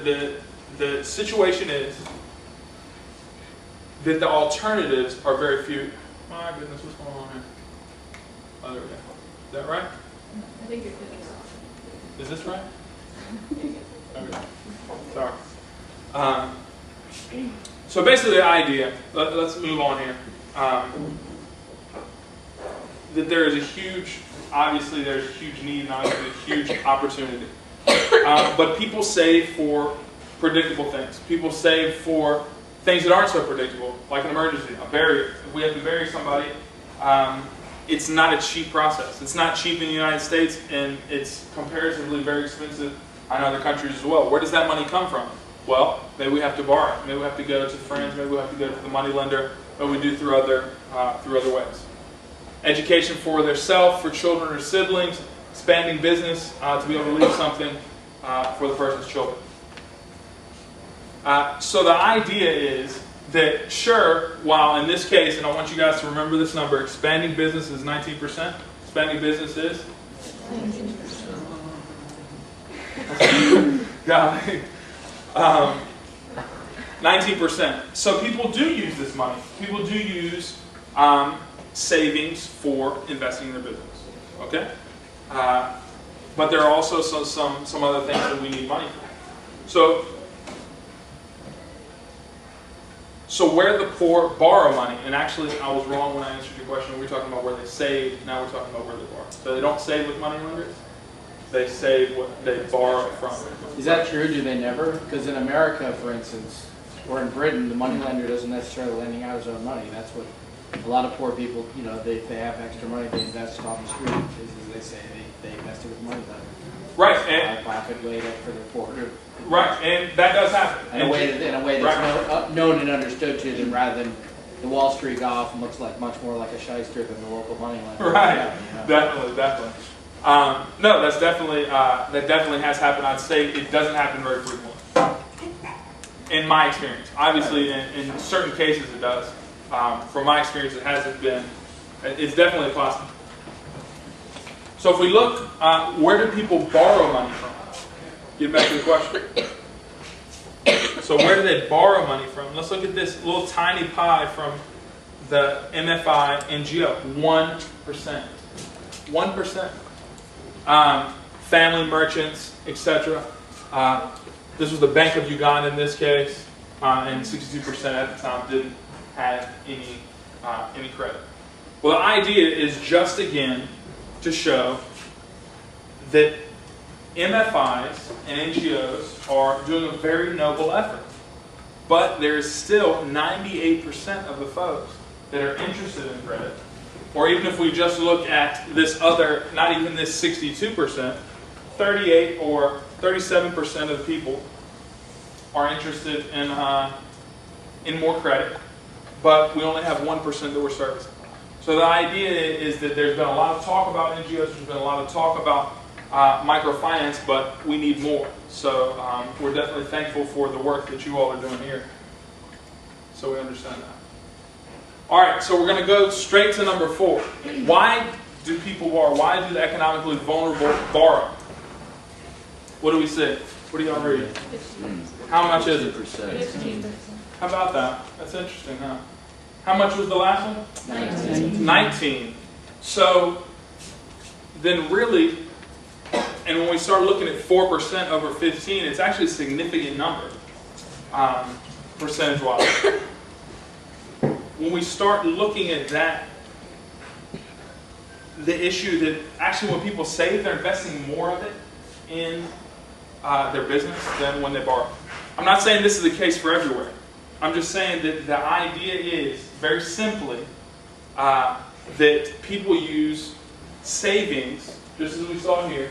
the situation is that the alternatives are very few. My goodness, what's going on here? Oh, there we go. Is that right? I think you're good. Is this right? Okay. Sorry. So basically the idea, let's move on here, that there is a huge, obviously there's a huge need and obviously a huge opportunity. But people save for predictable things. People save for things that aren't so predictable, like an emergency, a burial. If we have to bury somebody, it's not a cheap process. It's not cheap in the United States, and it's comparatively very expensive in other countries as well. Where does that money come from? Well, maybe we have to borrow it. Maybe we have to go to friends. Maybe we have to go to the money lender. But we do through other ways. Education for their self, for children or siblings, expanding business to be able to leave something for the person's children. So the idea is that, sure, while in this case, and I want you guys to remember this number, expanding business is 19%. Expanding business is? 19%. Got it. 19%. So people do use this money. People do use savings for investing in their business. Okay? But there are also some other things that we need money for. So where the poor borrow money, and actually I was wrong when I answered your question. We were talking about where they save, now we're talking about where they borrow. So they don't save with money lenders, they save what they borrow from. Is that true? Do they never? Because in America, for instance, or in Britain, the money lender doesn't necessarily lending out his own money. That's what a lot of poor people, you know, if they have extra money, they invest it on the street. As they say, they invest it with money lender. Right, and pocket laid up for their poor. Right, and that does happen. In a way that's known and understood to them, rather than the Wall Street guy often looks like much more like a shyster than the local money lender. Right, yeah, you know. definitely. No, that definitely has happened. I'd say it doesn't happen very frequently, in my experience. Obviously, in certain cases it does. From my experience, it hasn't been. It's definitely possible. So if we look, where do people borrow money from? Get back to the question. So where do they borrow money from? Let's look at this little tiny pie from the MFI NGO. 1%. 1%. Family merchants, etc. This was the Bank of Uganda in this case, and 62% at the time didn't have any credit. Well, the idea is just again to show that MFIs and NGOs are doing a very noble effort. But there's still 98% of the folks that are interested in credit. Or even if we just look at this other, not even this 62%, 38 or 37% of the people are interested in more credit. But we only have 1% that we're servicing. So the idea is that there's been a lot of talk about NGOs, there's been a lot of talk about microfinance, but we need more. So we're definitely thankful for the work that you all are doing here. So we understand that. All right, so we're going to go straight to number 4. Why do people borrow? Why do the economically vulnerable borrow? What do we see? What do y'all read? How much is it? 15%. How about that? That's interesting, huh? How much was the last one? 19. So then really, and when we start looking at 4% over 15, it's actually a significant number, percentage-wise. When we start looking at that, the issue that actually when people save, they're investing more of it in their business than when they borrow. I'm not saying this is the case for everywhere. I'm just saying that the idea is, very simply, that people use savings, just as we saw here,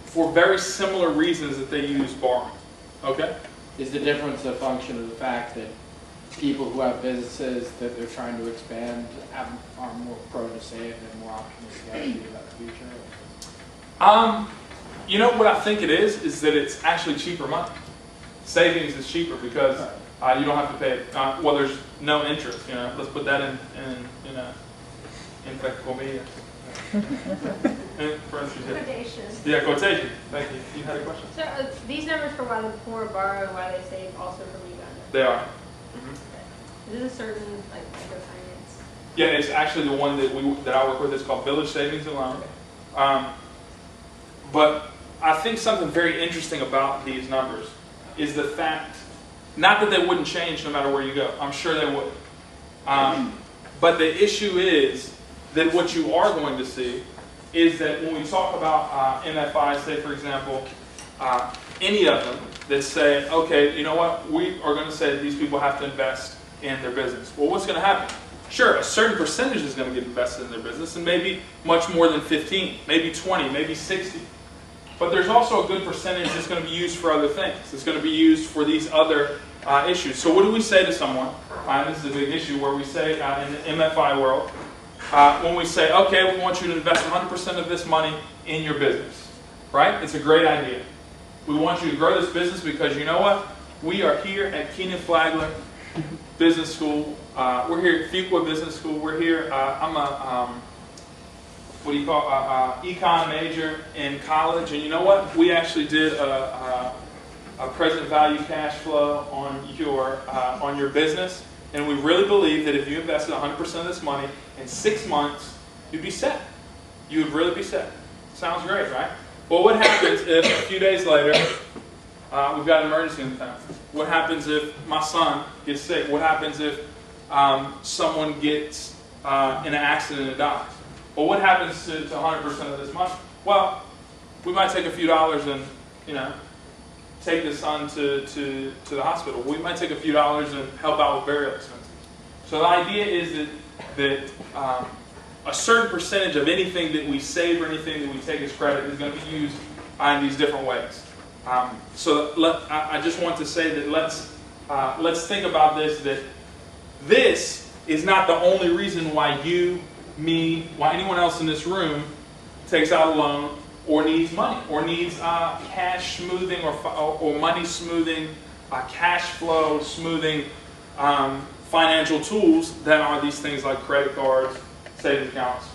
for very similar reasons that they use borrowing. Okay? Is the difference a function of the fact that people who have businesses that they're trying to expand are more prone to save and more optimistic about the future? You know what I think it is that it's actually cheaper money. Savings is cheaper because you don't have to pay. Well, there's no interest. You know, let's put that in impeccable media. And for instance, Quotation. yeah, quotation. Thank you. You had a question? So these numbers for why the poor borrow and why they save also from Uganda. They are. Is this a certain like microfinance? Yeah, it's actually the one that I work with. It's called Village Savings and Loan. But I think something very interesting about these numbers is the fact, not that they wouldn't change no matter where you go. I'm sure they would. But the issue is that what you are going to see is that when we talk about MFIs, say for example, any of them that say, okay, you know what, we are going to say that these people have to invest in their business. Well, what's going to happen? Sure, a certain percentage is going to get invested in their business, and maybe much more than 15, maybe 20, maybe 60. But there's also a good percentage that's going to be used for other things. It's going to be used for these other issues. So what do we say to someone? This is a big issue where we say in the MFI world, when we say, okay, we want you to invest 100% of this money in your business, right? It's a great idea. We want you to grow this business because you know what? We are here at Keenan Flagler Business School. We're here at Fuqua Business School. We're here, I'm a, econ major in college. And you know what? We actually did a present value cash flow on your business. And we really believe that if you invested 100% of this money in 6 months, you'd be set. You would really be set. Sounds great, right? Well, what happens if a few days later, we've got an emergency in the family? What happens if my son gets sick? What happens if someone gets in an accident and dies? Well, what happens to 100% of this money? Well, we might take a few dollars and, take the son to the hospital. We might take a few dollars and help out with burial expenses. So the idea is that a certain percentage of anything that we save or anything that we take as credit is going to be used in these different ways. I just want to say that let's think about this, that this is not the only reason why you, me, why anyone else in this room takes out a loan or needs money, or needs cash smoothing or money smoothing, cash flow smoothing financial tools that are these things like credit cards, savings accounts,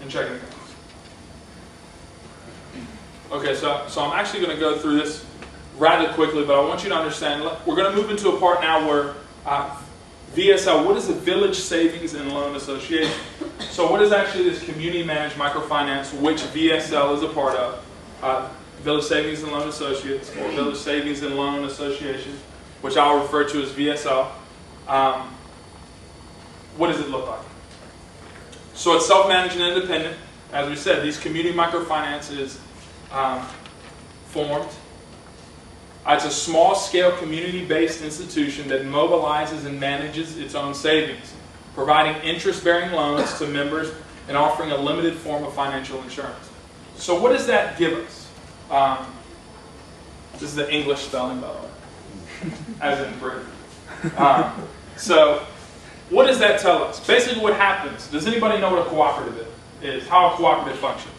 and checking accounts. Okay, so I'm actually going to go through this rather quickly, but I want you to understand, we're going to move into a part now where VSL, what is the Village Savings and Loan Association? So what is actually this community managed microfinance, which VSL is a part of? Village Savings and Loan Associates, or Village Savings and Loan Association, which I'll refer to as VSL. What does it look like? So it's self-managed and independent. As we said, these community microfinances formed. It's a small-scale community-based institution that mobilizes and manages its own savings, providing interest-bearing loans to members and offering a limited form of financial insurance. So what does that give us? This is the English spelling, by the way, as in Britain. So what does that tell us? Basically what happens, does anybody know what a cooperative is? How a cooperative functions?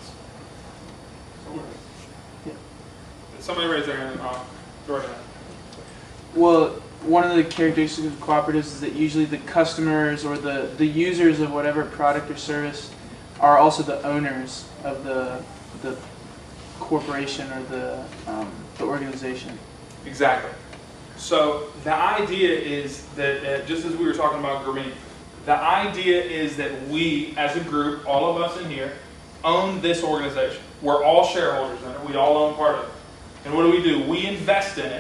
Somebody raise their hand. Well, one of the characteristics of cooperatives is that usually the customers or the users of whatever product or service are also the owners of the corporation or the organization. Exactly. So the idea is that, just as we were talking about green, the idea is that we, as a group, all of us in here, own this organization. We're all shareholders in it. We all own part of it. And what do? We invest in it.